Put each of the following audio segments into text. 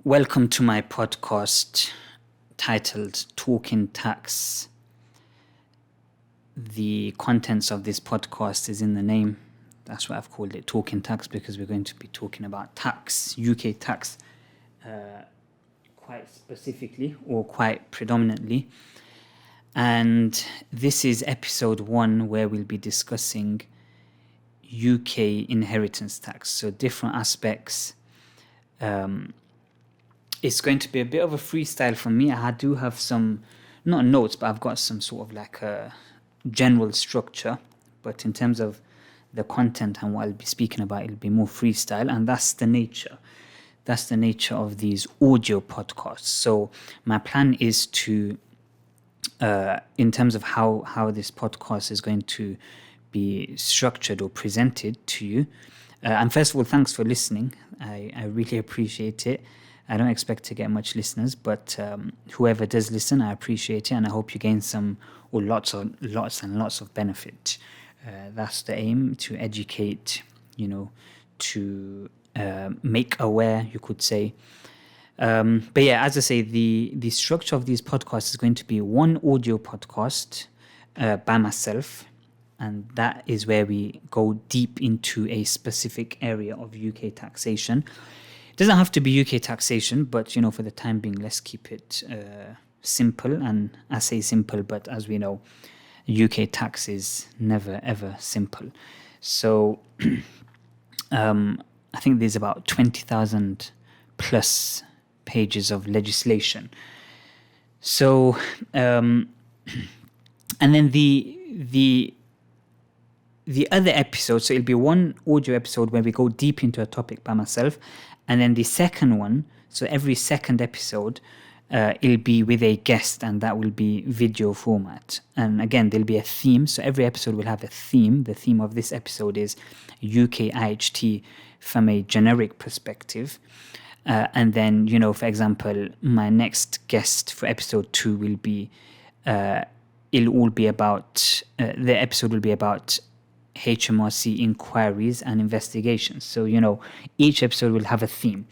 Welcome to my podcast titled Talking Tax. The contents of this podcast is in the name. That's why I've called it Talking Tax, because we're going to be talking about tax, UK tax, quite specifically or quite predominantly. And this is episode 1, where we'll be discussing UK inheritance tax. So different aspects. It's going to be a bit of a freestyle from me. I do have some, not notes, but I've got some sort of like a general structure. But in terms of the content and what I'll be speaking about, it'll be more freestyle. And that's the nature. That's the nature of these audio podcasts. So my plan is to, in terms of how this podcast is going to be structured or presented to you. And first of all, thanks for listening. I really appreciate it. I don't expect to get much listeners, but whoever does listen, I appreciate it, and I hope you gain some or lots and lots of benefit. That's the aim, to educate, to make aware, you could say. But yeah, as I say, the structure of these podcasts is going to be one audio podcast by myself, and that is where we go deep into a specific area of UK taxation. It doesn't have to be UK taxation, but for the time being, let's keep it simple. And I say simple, but as we know, UK tax is never ever simple. So I think there's about 20,000 plus pages of legislation. So and then the other episode, so it'll be one audio episode where we go deep into a topic by myself. And then the second one, so every second episode, it'll be with a guest, and that will be video format. And again, there'll be a theme. So every episode will have a theme. The theme of this episode is UK IHT from a generic perspective. And then, for example, my next guest for episode 2 will be, it'll all be about, the episode will be about HMRC inquiries and investigations. So, each episode will have a theme.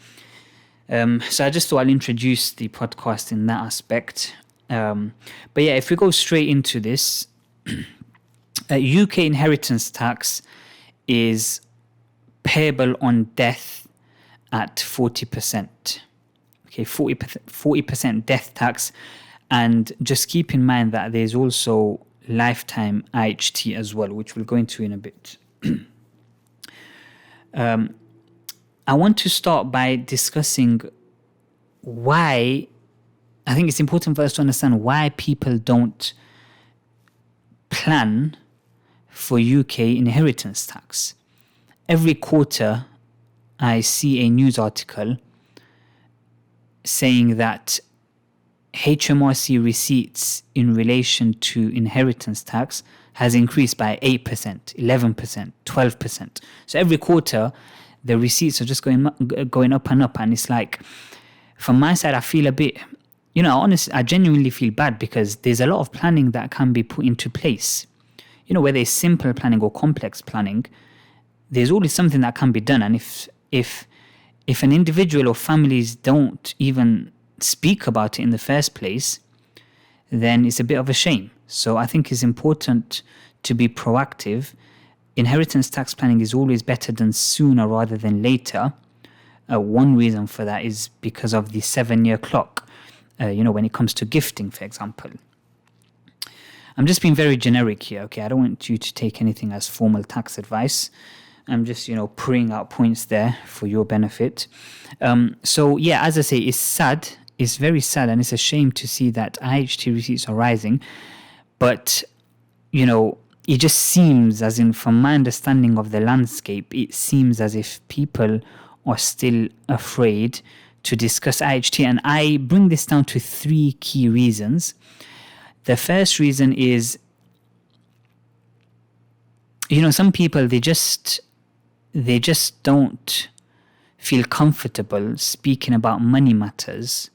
So I just thought I'll introduce the podcast in that aspect. But yeah, if we go straight into this, UK inheritance tax is payable on death at 40%. Okay, 40% death tax. And just keep in mind that there's also lifetime IHT as well, which we'll go into in a bit. I want to start by discussing why. I think it's important for us to understand why people don't plan for UK inheritance tax. Every quarter, I see a news article saying that HMRC receipts in relation to inheritance tax has increased by 8%, 11%, 12%. So every quarter, the receipts are just going up and up. And it's like, from my side, I feel a bit, honestly, I genuinely feel bad, because there's a lot of planning that can be put into place. Whether it's simple planning or complex planning, there's always something that can be done. And if an individual or families don't even speak about it in the first place, then it's a bit of a shame. So I think it's important to be proactive. Inheritance tax planning is always better done sooner rather than later. One reason for that is because of the 7-year clock, when it comes to gifting, for example. I'm just being very generic here, okay? I don't want you to take anything as formal tax advice. I'm just, pouring out points there for your benefit. So yeah, as I say, it's sad. It's very sad, and it's a shame to see that IHT receipts are rising. But, it just seems, as in, from my understanding of the landscape, it seems as if people are still afraid to discuss IHT. And I bring this down to 3 key reasons. The first reason is, some people, they just don't feel comfortable speaking about money matters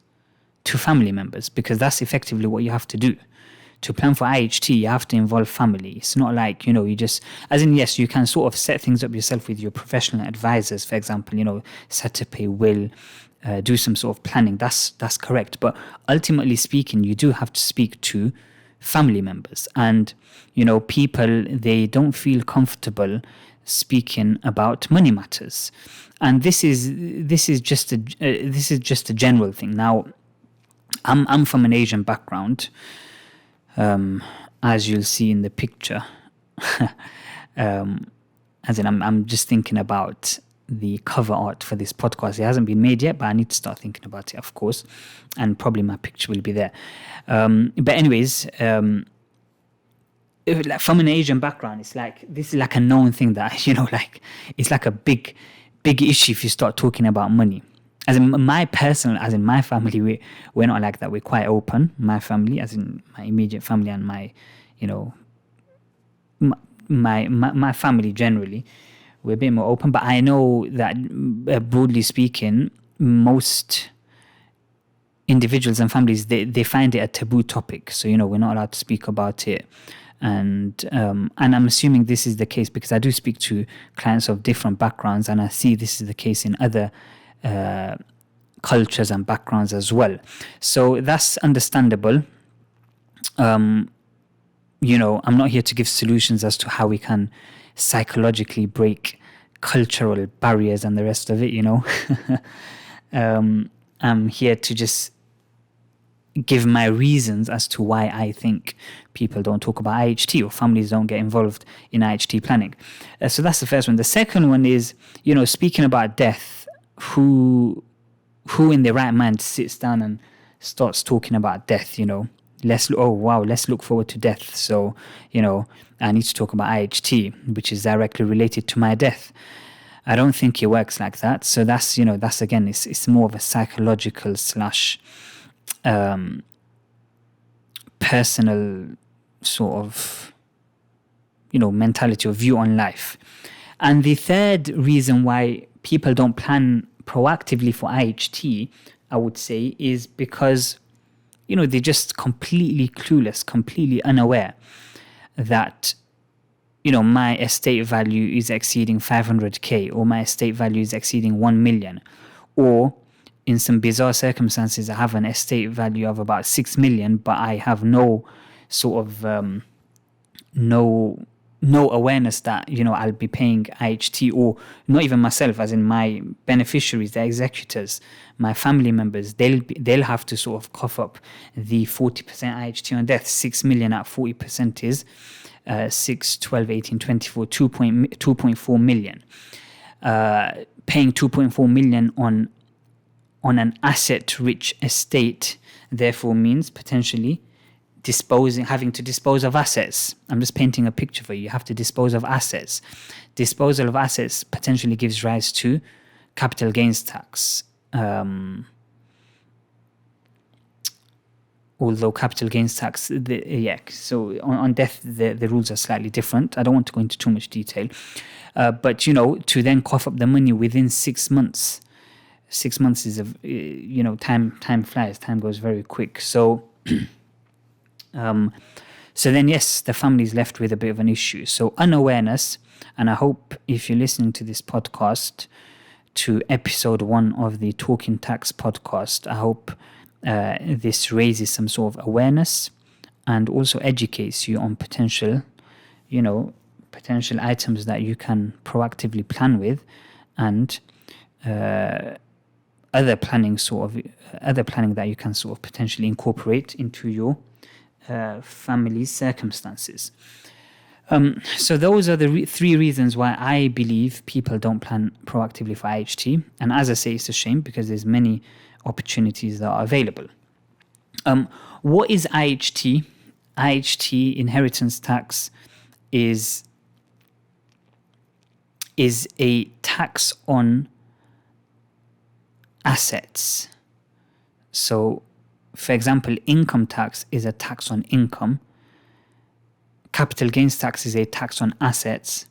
to family members, because that's effectively what you have to do. To plan for IHT, you have to involve family. It's not like, you just, as in, yes, you can sort of set things up yourself with your professional advisors, for example, set up a will, do some sort of planning. That's correct. But ultimately speaking, you do have to speak to family members, and people, they don't feel comfortable speaking about money matters, and this is just a general thing. Now, I'm from an Asian background, as you'll see in the picture. As in, I'm just thinking about the cover art for this podcast. It hasn't been made yet, but I need to start thinking about it, of course, and probably my picture will be there. But anyways, from an Asian background, it's like, this is like a known thing that, it's like a big issue if you start talking about money. As in my family, we're not like that. We're quite open. My family, as in my immediate family, and my family generally, we're a bit more open. But I know that broadly speaking, most individuals and families, they find it a taboo topic. So we're not allowed to speak about it. And I'm assuming this is the case because I do speak to clients of different backgrounds, and I see this is the case in other cultures and backgrounds as well. So that's understandable. I'm not here to give solutions as to how we can psychologically break cultural barriers and the rest of it, I'm here to just give my reasons as to why I think people don't talk about IHT, or families don't get involved in IHT planning. So that's the first one. The second one is, speaking about death, who in their right mind sits down and starts talking about death, let's look forward to death. So, I need to talk about IHT, which is directly related to my death. I don't think it works like that. So that's again, it's more of a psychological / personal sort of, mentality or view on life. And the third reason why people don't plan proactively for IHT, I would say, is because they're just completely clueless, completely unaware that, my estate value is exceeding 500k, or my estate value is exceeding 1 million. Or in some bizarre circumstances, I have an estate value of about 6 million, but I have no sort of, no awareness that, I'll be paying IHT, or not even myself, as in my beneficiaries, the executors, my family members, they'll have to sort of cough up the 40% IHT on death. 6 million at 40% is 6, 12, 18, 24, 2.4 million. Paying 2.4 million on an asset-rich estate, therefore means potentially having to dispose of assets. I'm just painting a picture for you. You have to dispose of assets. Disposal of assets potentially gives rise to capital gains tax. Although capital gains tax, so on death, the rules are slightly different. I don't want to go into too much detail. But, to then cough up the money within 6 months. 6 months is, time flies. Time goes very quick. So... so then, yes, the family is left with a bit of an issue. So unawareness, and I hope if you're listening to this podcast, to episode 1 of the Talkin Tax podcast, I hope this raises some sort of awareness and also educates you on potential items that you can proactively plan with, and other planning that you can sort of potentially incorporate into your family's circumstances. So those are the 3 reasons why I believe people don't plan proactively for IHT. And as I say, it's a shame because there's many opportunities that are available. What is IHT? IHT, inheritance tax, is a tax on assets. So, for example, income tax is a tax on income. Capital gains tax is a tax on assets.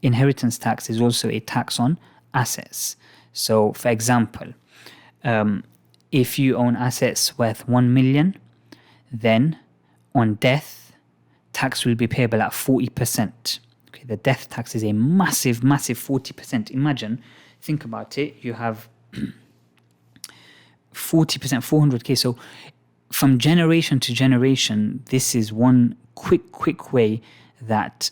Inheritance tax is also a tax on assets. So, for example, if you own assets worth 1 million, then on death, tax will be payable at 40%. Okay, the death tax is a massive, massive 40%. Imagine, think about it, you have 40%, 400k. So from generation to generation, this is one quick way that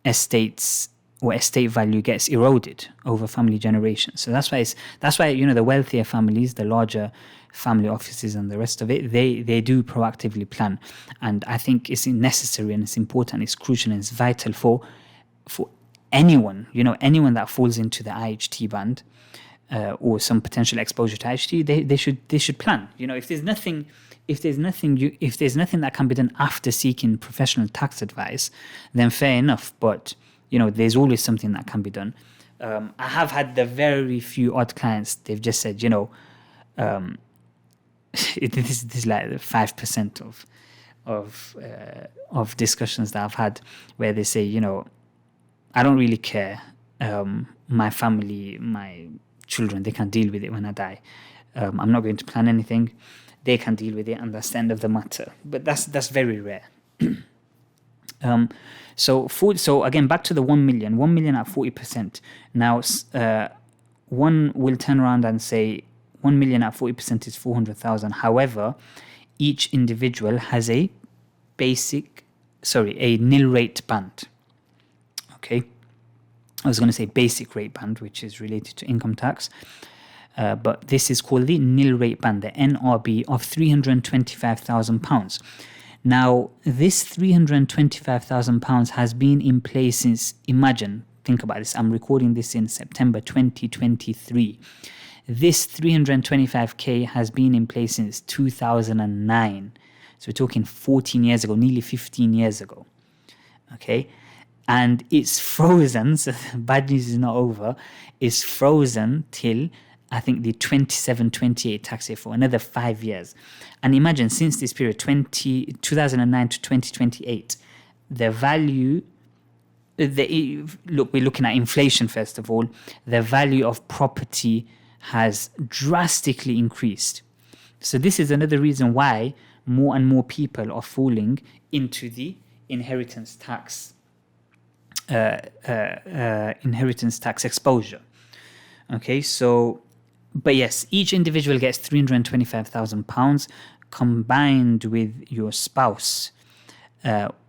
estates or estate value gets eroded over family generations. So that's why the wealthier families, the larger family offices and the rest of it, they do proactively plan. And I think it's necessary and it's important, it's crucial and it's vital for anyone, anyone that falls into the IHT band or some potential exposure to IHT, they should plan. If there's nothing that can be done after seeking professional tax advice, then fair enough. But there's always something that can be done. I have had the very few odd clients. They've just said, this is like 5% of discussions that I've had where they say, I don't really care. My family, my children, they can deal with it when I die. I'm not going to plan anything. They can deal with it, and that's the end of the matter. But that's very rare. So again, back to the 1 million. 1 million at 40%. Now, one will turn around and say 1 million at 40% is 400,000. However, each individual has a nil rate band. Okay, I was going to say basic rate band, which is related to income tax. But this is called the nil rate band, the NRB, of £325,000. Now, this £325,000 has been in place since, think about this, I'm recording this in September 2023. This 325k has been in place since 2009. So we're talking 14 years ago, nearly 15 years ago. Okay, and it's frozen, so bad news is not over, it's frozen till I think the 27-28 tax year for another 5 years. And imagine, since this period, 2009 to 2028, the value, we're looking at inflation first of all, the value of property has drastically increased. So this is another reason why more and more people are falling into the inheritance tax exposure. Okay, so, but yes, each individual gets £325,000 combined with your spouse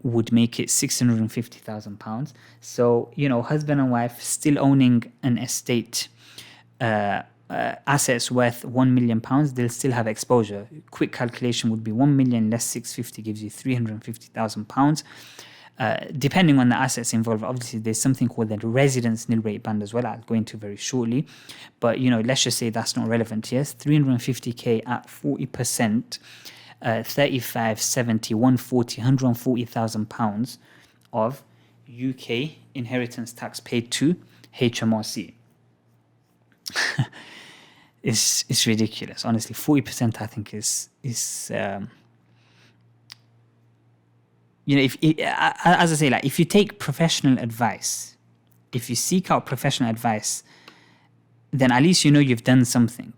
would make it £650,000. So, husband and wife still owning an estate, assets worth £1 million, they'll still have exposure. Quick calculation would be 1 million less 650 gives you £350,000. Depending on the assets involved, obviously there's something called the residence nil rate band as well, I'll go into very shortly. But, let's just say that's not relevant. Yes, 350k at 40%, 35, 70, 140, £140,000 of UK inheritance tax paid to HMRC. It's ridiculous, honestly. 40%, I think, is as I say, like, if you take professional advice, if you seek out professional advice, then at least you've done something.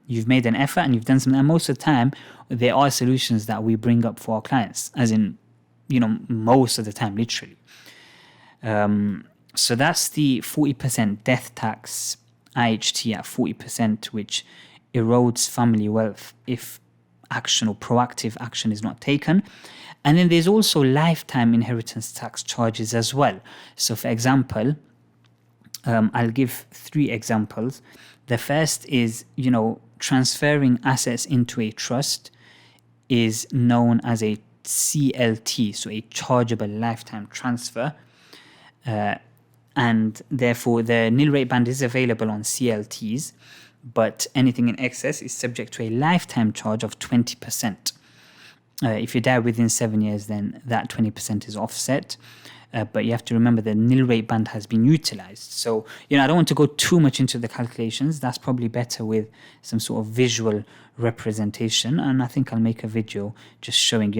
You've made an effort and you've done something. And most of the time, there are solutions that we bring up for our clients, as in, most of the time, literally. So that's the 40% death tax, IHT at 40%, which erodes family wealth if action or proactive action is not taken. And then there's also lifetime inheritance tax charges as well. So for example, I'll give 3 examples. The first is, transferring assets into a trust is known as a CLT, so a chargeable lifetime transfer. And therefore the nil rate band is available on CLTs, but anything in excess is subject to a lifetime charge of 20%. If you die within 7 years, then that 20% is offset. But you have to remember the nil rate band has been utilized. So, I don't want to go too much into the calculations. That's probably better with some sort of visual representation. And I think I'll make a video just showing,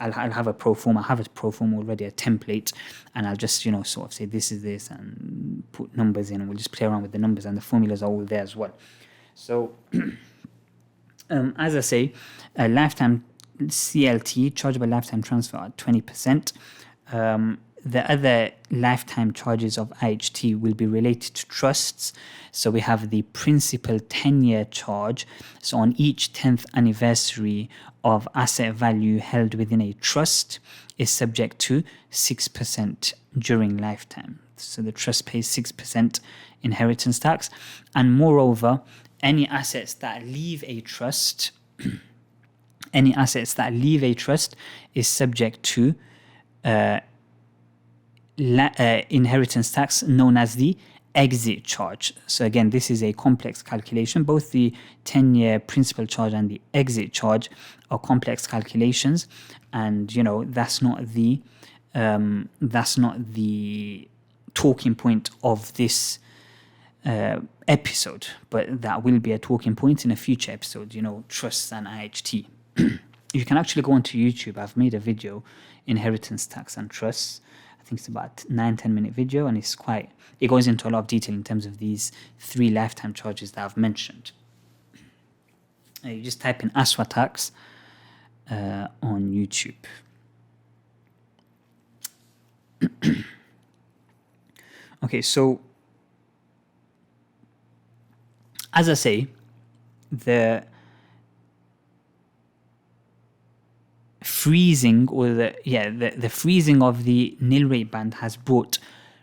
I'll have a pro forma. I have a pro forma already, a template. And I'll just, sort of say this is this and put numbers in. And we'll just play around with the numbers. And the formulas are all there as well. So, as I say, a lifetime CLT, chargeable lifetime transfer at 20%. the other lifetime charges of IHT will be related to trusts. So we have the principal 10-year charge. So on each 10th anniversary of asset value held within a trust is subject to 6% during lifetime. So the trust pays 6% inheritance tax. And moreover, any assets that leave a trust, is subject to inheritance tax known as the exit charge. So again, this is a complex calculation. Both the 10-year principal charge and the exit charge are complex calculations, and that's not the talking point of this episode, but that will be a talking point in a future episode. Trusts and IHT. You can actually go onto YouTube. I've made a video, inheritance tax and trusts. I think it's about 9-10 minute video, and it goes into a lot of detail in terms of these 3 lifetime charges that I've mentioned. You just type in ASWATAX on YouTube. Okay, so as I say, the freezing the freezing of the nil rate band has brought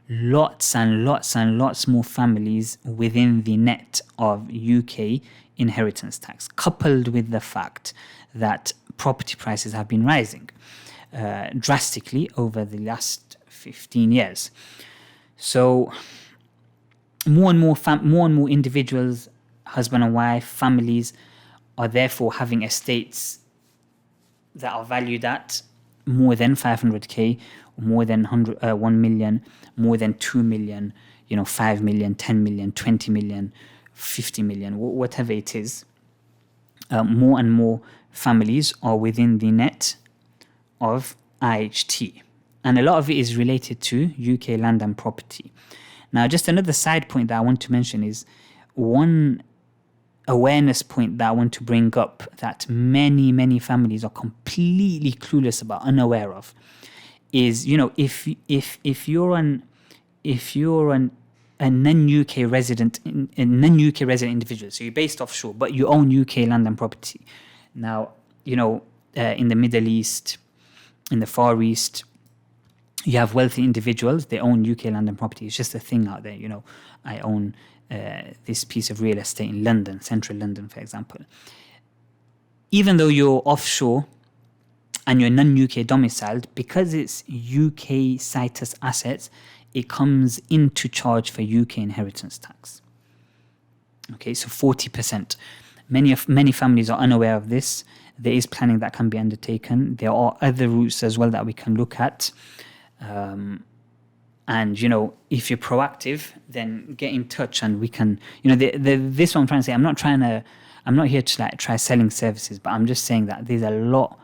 lots and lots more families within the net of UK inheritance tax, coupled with the fact that property prices have been rising drastically over the last 15 years. So more and more individuals, husband and wife, families, are therefore having estates that are valued at more than 500k, or more than 1 million, more than 2 million, 5 million, 10 million, 20 million, 50 million, whatever it is. More and more families are within the net of IHT. And a lot of it is related to UK land and property. Now, just another side point that I want to mention is one awareness point that I want to bring up that many families are completely clueless about, unaware of, is if you're a non-UK resident individual, so you're based offshore but you own UK land and property. Now, in the Middle East, in the Far East, you have wealthy individuals, they own UK land and property. It's just a thing out there. I own this piece of real estate in London, central London, for example. Even though you're offshore and you're non-UK domiciled, because it's UK situs assets, it comes into charge for UK inheritance tax. Okay, so 40%. Many families are unaware of this. There is planning that can be undertaken. There are other routes as well that we can look at. And if you're proactive, then get in touch and we can, this one I'm trying to say, I'm not here to try selling services, but I'm just saying that there's a lot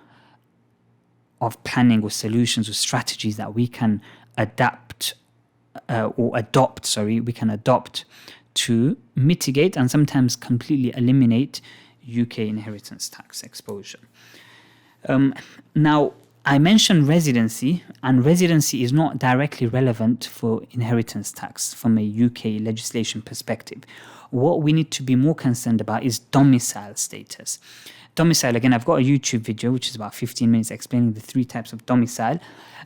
of planning or solutions or strategies that we can adopt to mitigate and sometimes completely eliminate UK inheritance tax exposure. Now, I mentioned residency, and residency is not directly relevant for inheritance tax from a UK legislation perspective. What we need to be more concerned about is domicile status. Domicile, again, I've got a YouTube video, which is about 15 minutes explaining the 3 types of domicile,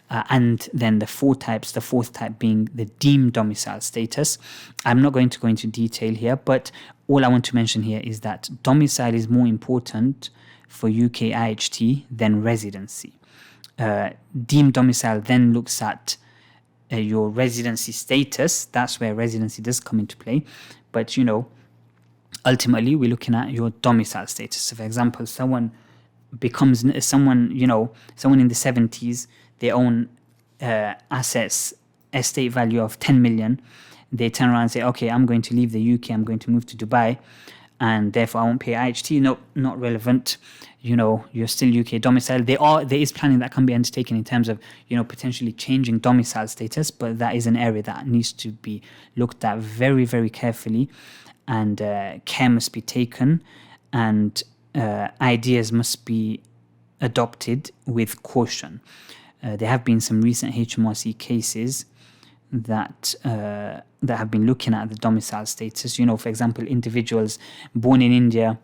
and then the 4 types, the 4th type being the deemed domicile status. I'm not going to go into detail here, but all I want to mention here is that domicile is more important for UK IHT than residency. Deemed domicile then looks at your residency status. That's where residency does come into play. But, ultimately we're looking at your domicile status. So, for example, someone in the 70s, they own assets, estate value of 10 million. They turn around and say, okay, I'm going to leave the UK, I'm going to move to Dubai, and therefore I won't pay IHT. No, not relevant. You're still UK domicile. There is planning that can be undertaken in terms of, potentially changing domicile status, but that is an area that needs to be looked at very, very carefully, and care must be taken, and ideas must be adopted with caution. There have been some recent HMRC cases that have been looking at the domicile status. For example, individuals born in India,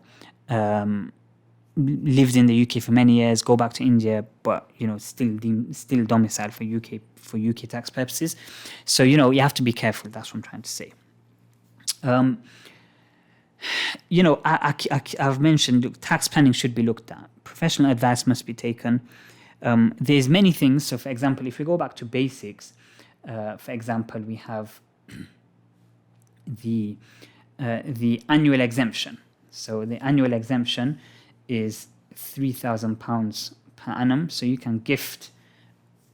lived in the UK for many years, go back to India, but still domiciled for UK tax purposes. So you have to be careful. That's what I'm trying to say. I've mentioned tax planning should be looked at. Professional advice must be taken. There's many things. So, for example, if we go back to basics, for example, we have the annual exemption. So the annual exemption is £3,000 per annum. So you can gift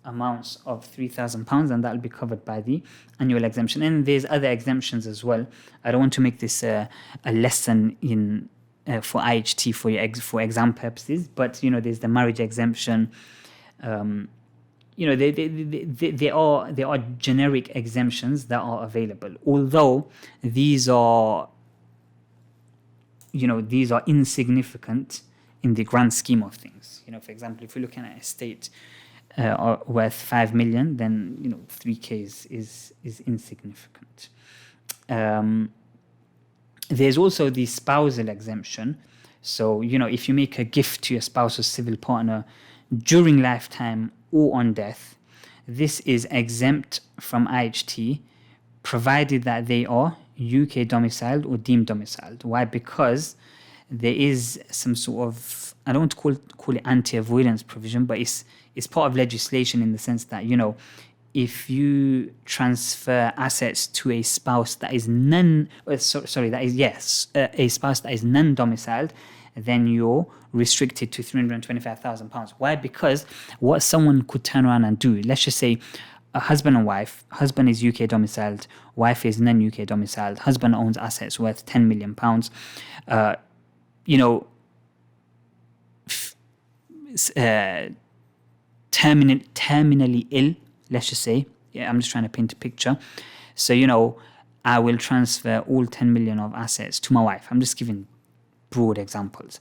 amounts of £3,000 and that will be covered by the annual exemption. And there's other exemptions as well. I don't want to make this a lesson in for IHT for exam purposes, but there's the marriage exemption. There are generic exemptions that are available, although these are insignificant in the grand scheme of things. For example, if we're looking at a estate worth 5 million, then 3K is insignificant. There's also the spousal exemption. So if you make a gift to your spouse or civil partner during lifetime or on death, this is exempt from IHT, provided that they are UK domiciled or deemed domiciled. Why? Because there is some sort of, I don't want to call it anti-avoidance provision, but it's part of legislation in the sense that, if you transfer assets to a spouse that is a spouse that is non-domiciled, then you're restricted to £325,000. Why? Because what someone could turn around and do, let's just say a husband and wife, husband is UK domiciled, wife is non-UK domiciled, husband owns assets worth £10 million, terminally ill, let's just say, I'm just trying to paint a picture. So, I will transfer all 10 million of assets to my wife. I'm just giving broad examples.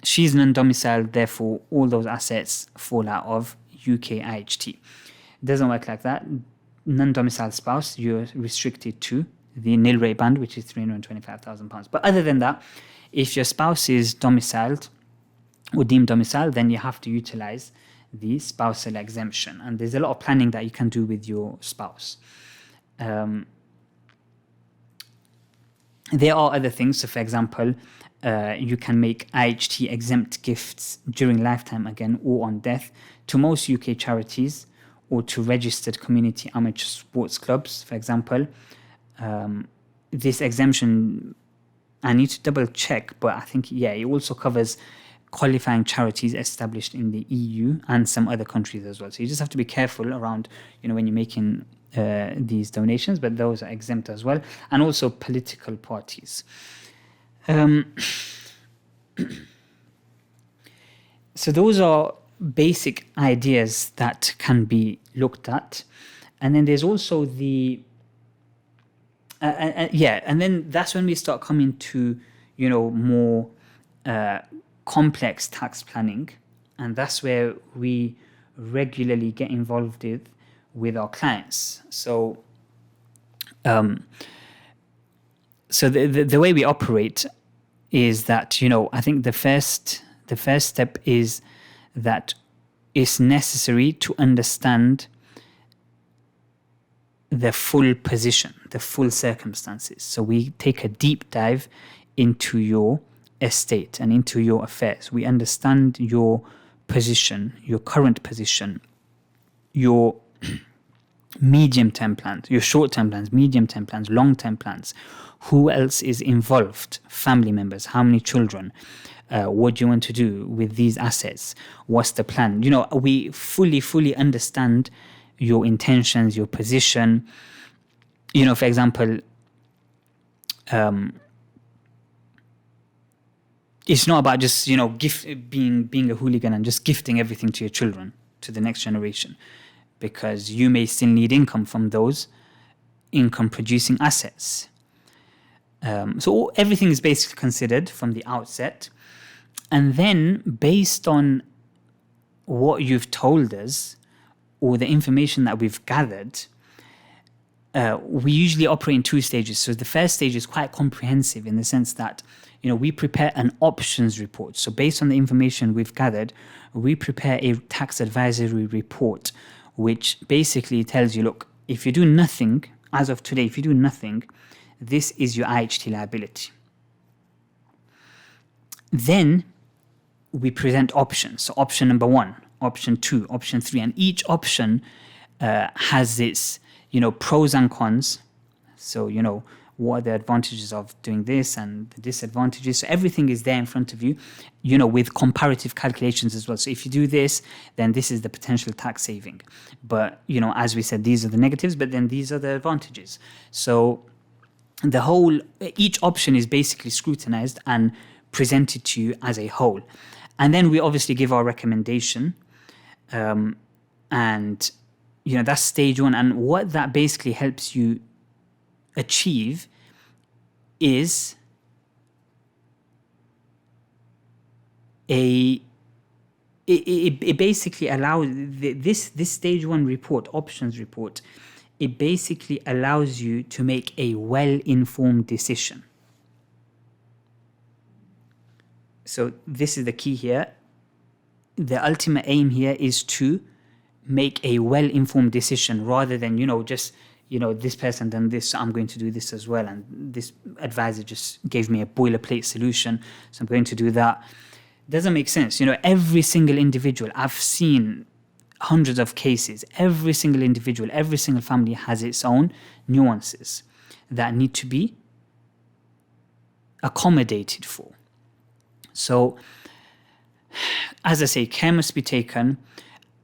She's non-domiciled, therefore all those assets fall out of UK IHT. It doesn't work like that. Non-domiciled spouse, you're restricted to the Nil Rate Band, which is £325,000. But other than that, if your spouse is domiciled or deemed domiciled, then you have to utilize the spousal exemption. And there's a lot of planning that you can do with your spouse. There are other things. So, for example, you can make IHT exempt gifts during lifetime again or on death to most UK charities or to registered community amateur sports clubs, for example. This exemption, I need to double check, but I think, it also covers qualifying charities established in the EU and some other countries as well. So you just have to be careful around, when you're making these donations, but those are exempt as well. And also political parties. So those are basic ideas that can be looked at. And then there's also the... and then that's when we start coming to, more complex tax planning. And that's where we regularly get involved with our clients. So the way we operate is that, I think the first step is that it's necessary to understand the full position, the full circumstances. So we take a deep dive into your estate and into your affairs. We understand your position, your current position, your medium-term plans, your short-term plans, medium-term plans, long-term plans. Who else is involved? Family members, how many children? What do you want to do with these assets? What's the plan? We fully understand your intentions, your position. For example, it's not about just, being a hooligan and just gifting everything to your children, to the next generation, because you may still need income from those income-producing assets. So everything is basically considered from the outset. And then based on what you've told us or the information that we've gathered, we usually operate in two stages. So the first stage is quite comprehensive in the sense that, we prepare an options report. So based on the information we've gathered, we prepare a tax advisory report, which basically tells you, look, if you do nothing, as of today, if you do nothing, this is your IHT liability. Then we present options. So option number 1, option 2, option 3, and each option has its, pros and cons. So, what are the advantages of doing this and the disadvantages. So everything is there in front of you, with comparative calculations as well. So if you do this, then this is the potential tax saving. But, as we said, these are the negatives, but then these are the advantages. So each option is basically scrutinized and presented to you as a whole. And then we obviously give our recommendation. And, that's stage 1. And what that basically helps you achieve is it basically allows this stage 1 report, options report, it basically allows you to make a well-informed decision. So this is the key here. The ultimate aim here is to make a well-informed decision rather than, just this person done this, so I'm going to do this as well. And this advisor just gave me a boilerplate solution, so I'm going to do that. Doesn't make sense. Every single individual, I've seen hundreds of cases, every single individual, every single family has its own nuances that need to be accommodated for. So, as I say, care must be taken.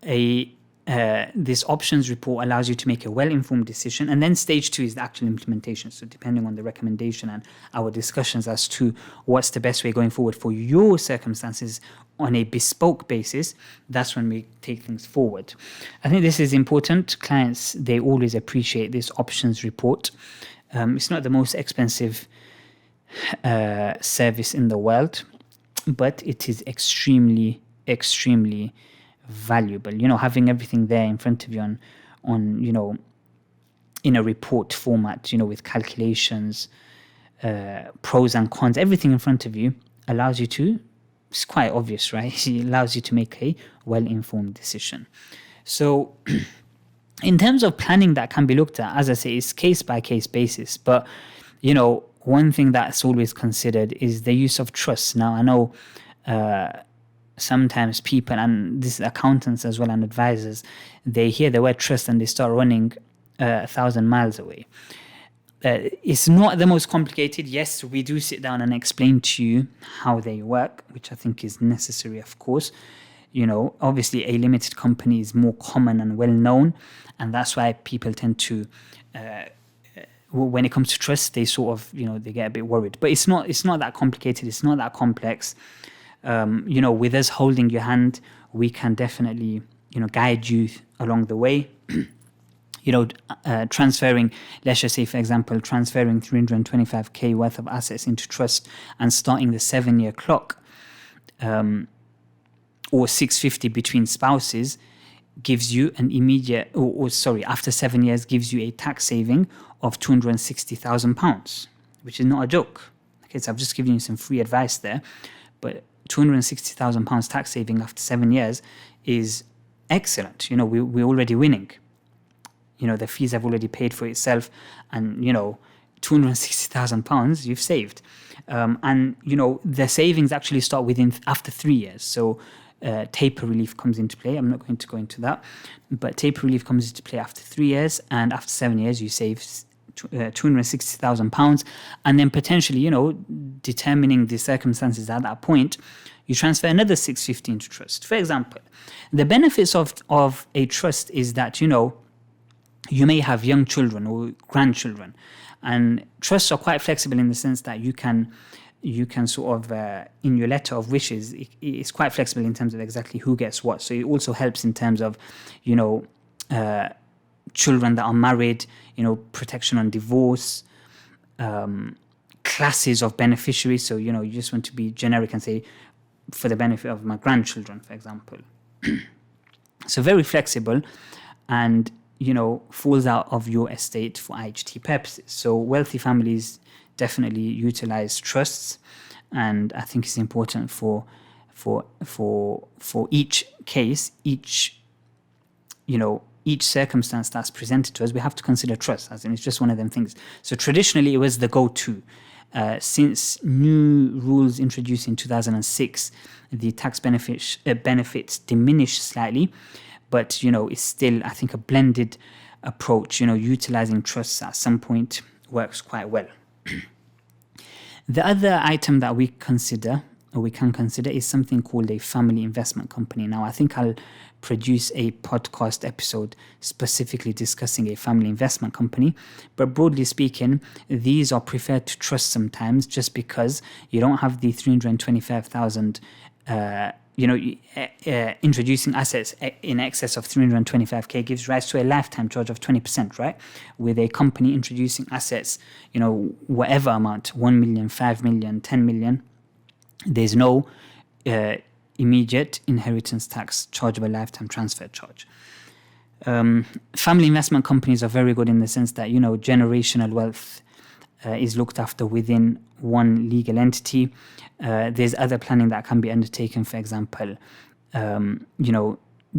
This options report allows you to make a well-informed decision. And then stage 2 is the actual implementation. So depending on the recommendation and our discussions as to what's the best way going forward for your circumstances on a bespoke basis, that's when we take things forward. I think this is important. Clients, they always appreciate this options report. It's not the most expensive service in the world, but it is extremely, extremely valuable. Having everything there in front of you on in a report format, with calculations, pros and cons, everything in front of you allows you to, it's quite obvious, right? It allows you to make a well-informed decision. So in terms of planning that can be looked at, as I say, it's case-by-case basis. But, one thing that's always considered is the use of trust. Now, I know sometimes people, and this is accountants as well and advisors, they hear the word trust and they start running 1,000 miles away. It's not the most complicated. Yes, we do sit down and explain to you how they work, which I think is necessary, of course. Obviously a limited company is more common and well known, and that's why people tend to when it comes to trust, they sort of, they get a bit worried. But it's not that complicated. It's not that complex. With us holding your hand, we can definitely, guide you along the way. Transferring, let's just say, for example, transferring 325k worth of assets into trust and starting the 7-year clock, or 650 between spouses, gives you an immediate, after 7 years, gives you a tax saving of £260,000, which is not a joke. Okay, so I've just given you some free advice there, but £260,000 tax saving after 7 years is excellent. We're already winning. The fees have already paid for itself, and £260,000 you've saved. And the savings actually start after 3 years. So taper relief comes into play. I'm not going to go into that, but taper relief comes into play after 3 years, and after 7 years you save £260,000, and then potentially, determining the circumstances at that point, you transfer another 650 into trust. For example, the benefits of a trust is that, you may have young children or grandchildren, and trusts are quite flexible in the sense that you can sort of, in your letter of wishes, it's quite flexible in terms of exactly who gets what. So it also helps in terms of, children that are married, protection on divorce, classes of beneficiaries. So, you just want to be generic and say, for the benefit of my grandchildren, for example, So very flexible, and falls out of your estate for IHT purposes. So wealthy families definitely utilize trusts, and I think it's important for each case, each circumstance that's presented to us, we have to consider trust, as in it's just one of them things. So traditionally, it was the go-to. Since new rules introduced in 2006, the tax benefits diminished slightly, but it's still, I think, a blended approach. Utilizing trusts at some point works quite well. The other item that we can consider is something called a family investment company. Now, I think I'll produce a podcast episode specifically discussing a family investment company, but broadly speaking, these are preferred to trust sometimes, just because you don't have the 325,000 introducing assets in excess of 325k gives rise to a lifetime charge of 20%, right? With a company introducing assets, whatever amount, 1 million, 5 million, 10 million, there's no immediate inheritance tax chargeable lifetime transfer charge. Family investment companies are very good in the sense that, generational wealth is looked after within one legal entity. There's other planning that can be undertaken, for example,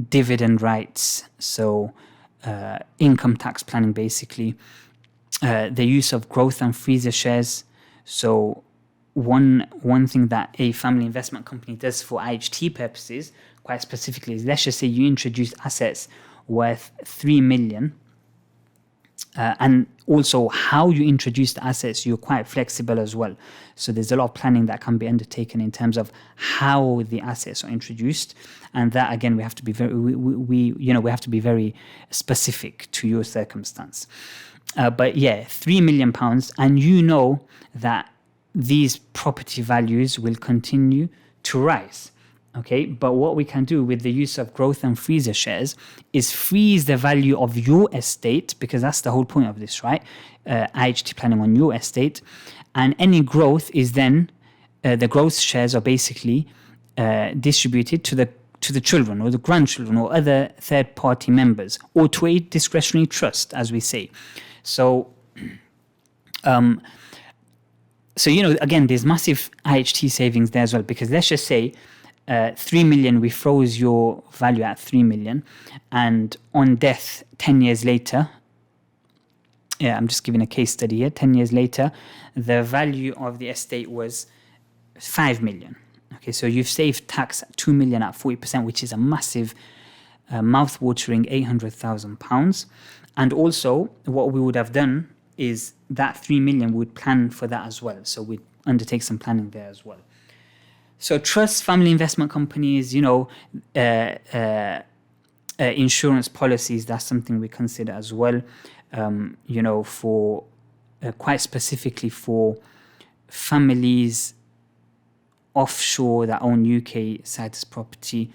dividend rights, so income tax planning basically, the use of growth and freezer shares. So one thing that a family investment company does for IHT purposes, quite specifically, is, let's just say you introduce assets worth 3 million, and also how you introduce the assets, you're quite flexible as well. So there's a lot of planning that can be undertaken in terms of how the assets are introduced, and that again we have to be we have to be very specific to your circumstance. But yeah, £3 million, and that these property values will continue to rise. Okay, but what we can do with the use of growth and freezer shares is freeze the value of your estate, because that's the whole point of this, right? IHT planning on your estate, and any growth is then the growth shares are basically distributed to the children or the grandchildren or other third-party members, or to a discretionary trust, as we say. So, again, there's massive IHT savings there as well, because let's just say 3 million, we froze your value at 3 million, and on death 10 years later, I'm just giving a case study here, 10 years later, the value of the estate was 5 million. Okay, so you've saved tax at 2 million at 40%, which is a massive, mouth-watering £800,000. And also, what we would have done is that 3 million, we would plan for that as well. So we'd undertake some planning there as well. So trusts, family investment companies, insurance policies, that's something we consider as well, for quite specifically for families offshore that own UK situs property.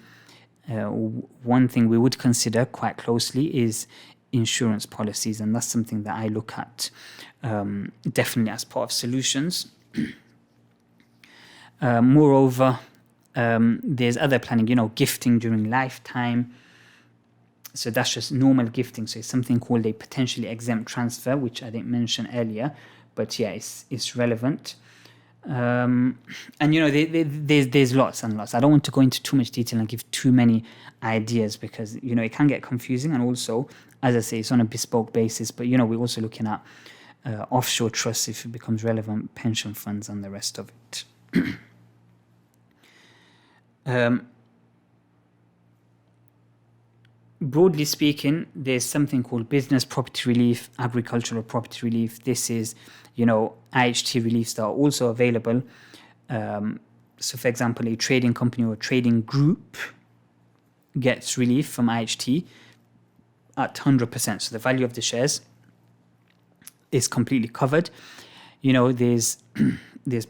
One thing we would consider quite closely is insurance policies, and that's something that I look at definitely as part of solutions. Moreover, there's other planning, gifting during lifetime. So that's just normal gifting. So it's something called a potentially exempt transfer, which I didn't mention earlier, but yeah, it's relevant. And there's lots and lots. I don't want to go into too much detail and give too many ideas, because it can get confusing, and also, as I say, it's on a bespoke basis. But we're also looking at offshore trusts if it becomes relevant, pension funds, and the rest of it. Broadly speaking, there's something called business property relief, agricultural property relief. This is, IHT reliefs that are also available. So, for example, a trading company or a trading group gets relief from IHT at 100%. So the value of the shares is completely covered. There's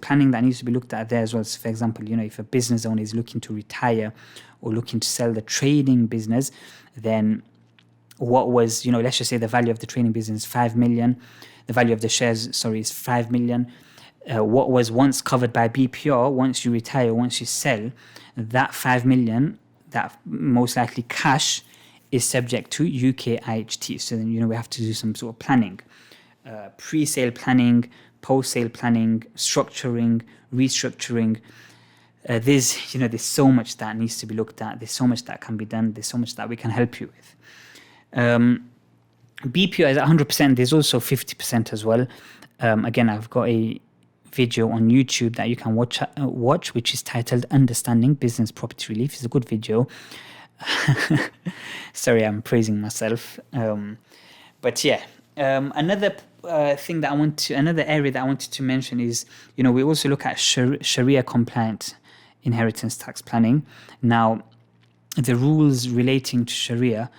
planning that needs to be looked at there as well. So, for example, if a business owner is looking to retire or looking to sell the trading business, then what was, let's just say the value of the trading business is 5 million. The value of the shares, is 5 million. What was once covered by BPR, once you retire, once you sell, that 5 million, that most likely cash is subject to UK IHT. So then, we have to do some sort of planning, pre-sale planning, post-sale planning, structuring, restructuring. There's so much that needs to be looked at. There's so much that can be done. There's so much that we can help you with. BPO is 100%. There's also 50% as well. Again, I've got a video on YouTube that you can watch, which is titled "Understanding Business Property Relief." It's a good video. Sorry, I'm praising myself. But yeah, another another area that I wanted to mention is, we also look at Sharia compliant inheritance tax planning. Now, the rules relating to Sharia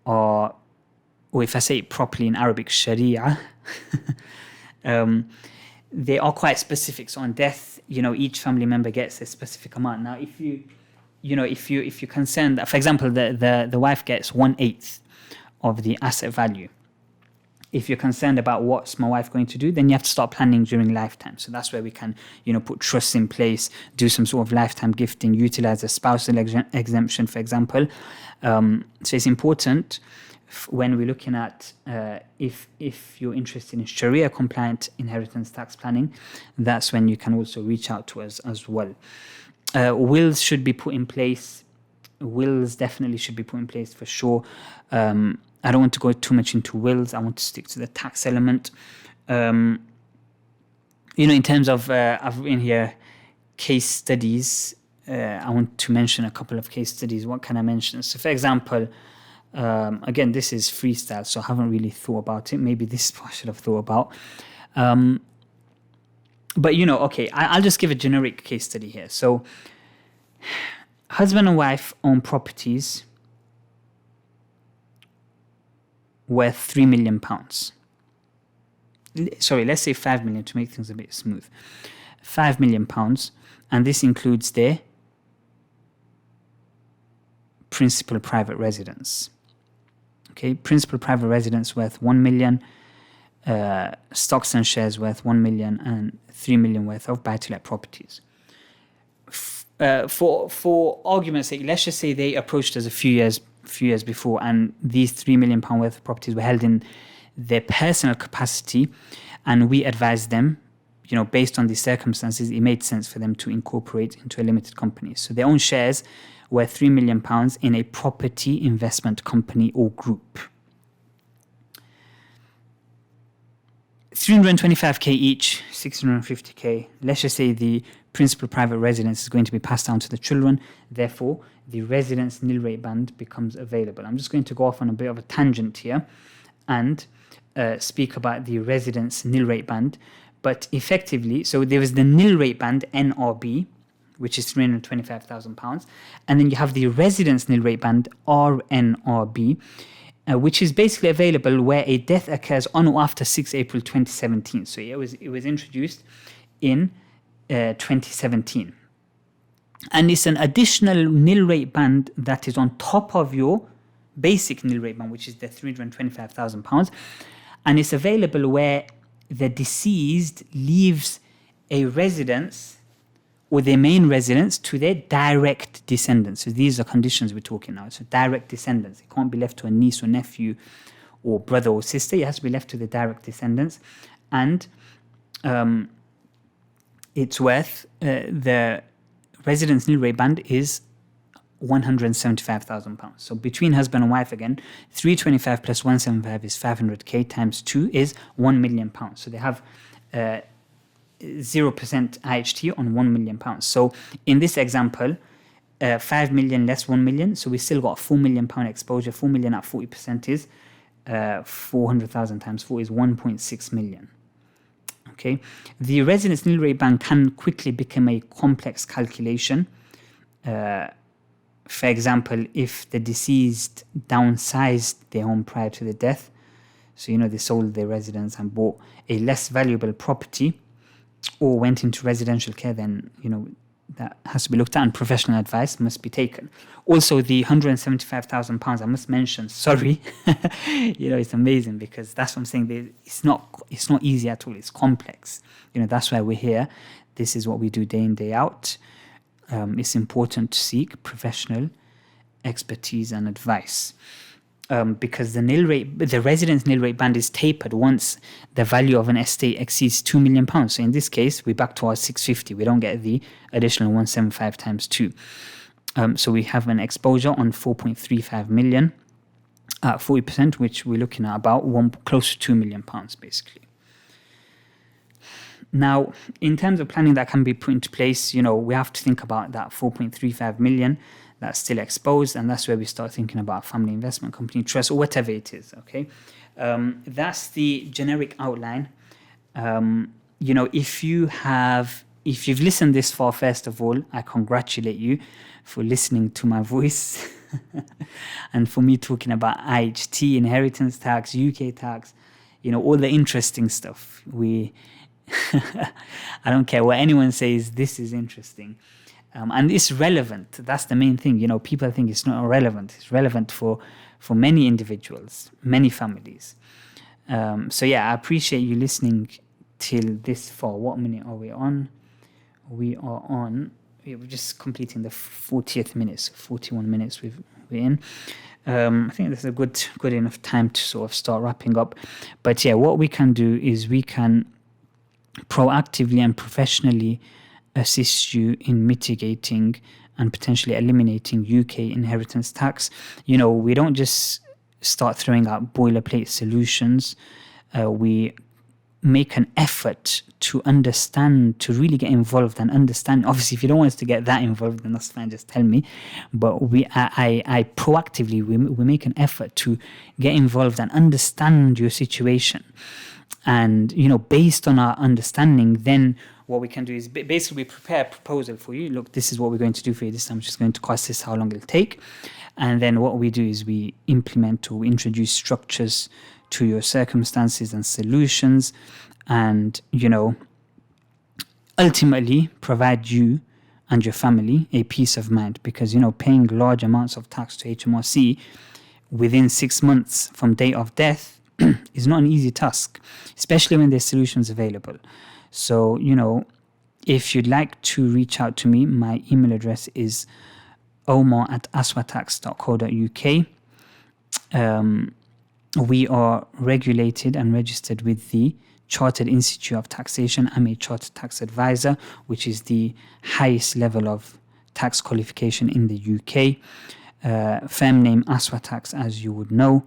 are, or if I say it properly in Arabic, Sharia, they are quite specific. So on death, each family member gets a specific amount. Now, if you're concerned that, for example, the wife gets 1/8 of the asset value. If you're concerned about what's my wife going to do, then you have to start planning during lifetime. So that's where we can, put trusts in place, do some sort of lifetime gifting, utilize a spousal exemption, for example. So it's important when we're looking at if you're interested in Sharia compliant inheritance tax planning, that's when you can also reach out to us as well. Wills should be put in place. Wills definitely should be put in place for sure. I don't want to go too much into wills. I want to stick to the tax element. In terms of, I've written here case studies. I want to mention a couple of case studies. What can I mention? So, for example, again, this is freestyle, so I haven't really thought about it. Maybe this is what I should have thought about. But, okay, I'll just give a generic case study here. So, husband and wife own properties worth £3 million. Sorry, let's say 5 million to make things a bit smooth. £5 million, and this includes their principal private residence. Okay, principal private residence worth 1 million, stocks and shares worth 1 million, and 3 million worth of buy-to-let properties. For argument's sake, let's just say they approached us a few years before, and these £3 million worth of properties were held in their personal capacity, and we advised them, based on these circumstances, it made sense for them to incorporate into a limited company. So their own shares were £3 million in a property investment company or group. 325k each, 650k. Let's just say the principal private residence is going to be passed down to the children. Therefore, the residence nil rate band becomes available. I'm just going to go off on a bit of a tangent here and speak about the residence nil rate band. But effectively, so there is the nil rate band, NRB, which is £325,000. And then you have the residence nil rate band, RNRB, which is basically available where a death occurs on or after 6 April 2017. So it was introduced in 2017. And it's an additional nil rate band that is on top of your basic nil rate band, which is the £325,000. And it's available where the deceased leaves a residence or their main residence to their direct descendants. So these are conditions we're talking now. So direct descendants. It can't be left to a niece or nephew or brother or sister. It has to be left to the direct descendants. And it's worth, the residence nil rate band is £175,000. So between husband and wife again, 325 plus 175 is 500k times 2 is £1 million. So they have 0% IHT on £1 million. So in this example, 5 million less 1 million. So we still got £4 million exposure. 4 million at 40% is 400,000 times 4 is 1.6 million. Okay. The residence nil rate band can quickly become a complex calculation. For example, if the deceased downsized their home prior to the death, so they sold their residence and bought a less valuable property, or went into residential care, then that has to be looked at, and professional advice must be taken. Also, the £175,000, I must mention, sorry, it's amazing, because that's what I'm saying. It's not easy at all. It's complex. That's why we're here. This is what we do day in, day out. It's important to seek professional expertise and advice. Because the residence nil rate band is tapered once the value of an estate exceeds £2 million. So in this case, we're back to our 650. We don't get the additional 175 times 2. So we have an exposure on 4.35 million at 40%, which we're looking at about close to £2 million, basically. Now, in terms of planning that can be put into place, we have to think about that 4.35 million that's still exposed, and that's where we start thinking about family investment company trust or whatever it is. Okay, that's the generic outline. If you've listened this far, first of all, I congratulate you for listening to my voice and for me talking about IHT, inheritance tax, UK tax, all the interesting stuff. I don't care what anyone says, this is interesting. And it's relevant. That's the main thing. People think it's not relevant. It's relevant for many individuals, many families. So I appreciate you listening till this far. What minute are we on? We're just completing the 40th minute, so 41 minutes we're in. I think this is a good enough time to sort of start wrapping up. But what we can do is we can proactively and professionally assist you in mitigating and potentially eliminating UK inheritance tax. We don't just start throwing out boilerplate solutions. We make an effort to understand, to really get involved and understand. Obviously, if you don't want us to get that involved, then that's fine, just tell me. But I proactively, we make an effort to get involved and understand your situation. And, based on our understanding, then what we can do is basically prepare a proposal for you. Look, this is what we're going to do for you this time. It's just going to cost this, how long it'll take. And then what we do is we implement or introduce structures to your circumstances and solutions, and, ultimately provide you and your family a peace of mind. Because, paying large amounts of tax to HMRC within 6 months from date of death is not an easy task, especially when there's solutions available. So, if you'd like to reach out to me, my email address is omar@aswatax.co.uk. We are regulated and registered with the Chartered Institute of Taxation. I'm a Chartered Tax Advisor, which is the highest level of tax qualification in the UK. Firm name ASWATAX, as you would know.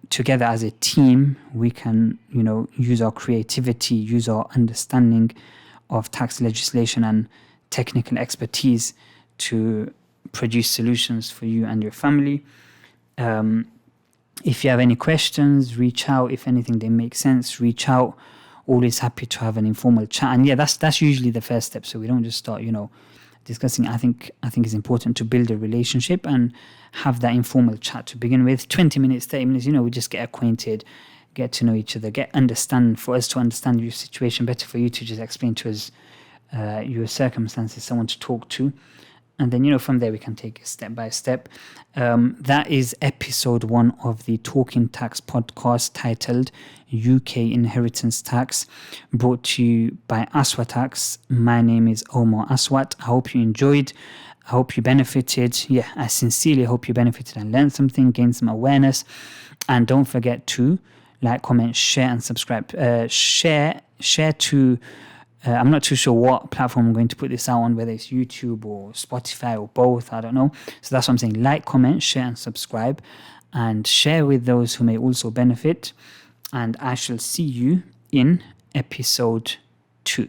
Together as a team, we can, use our creativity, use our understanding of tax legislation and technical expertise to produce solutions for you and your family. If you have any questions, reach out. If anything, they make sense, reach out. Always happy to have an informal chat. And that's usually the first step. So we don't just start, discussing. I think it's important to build a relationship and have that informal chat to begin with. 20 minutes, 30 minutes, we just get acquainted, get to know each other, for us to understand your situation better, for you to just explain to us your circumstances, someone to talk to. And then, from there we can take it step by step. That is episode 1 of the Talkin Tax podcast titled UK Inheritance Tax, brought to you by ASWATAX. My name is Omar Aswat. I hope you enjoyed. I hope you benefited. I sincerely hope you benefited and learned something, gained some awareness. And don't forget to like, comment, share, and subscribe. Share to... I'm not too sure what platform I'm going to put this out on, whether it's YouTube or Spotify or both, I don't know. So that's what I'm saying. Like, comment, share, and subscribe. And share with those who may also benefit. And I shall see you in episode 2.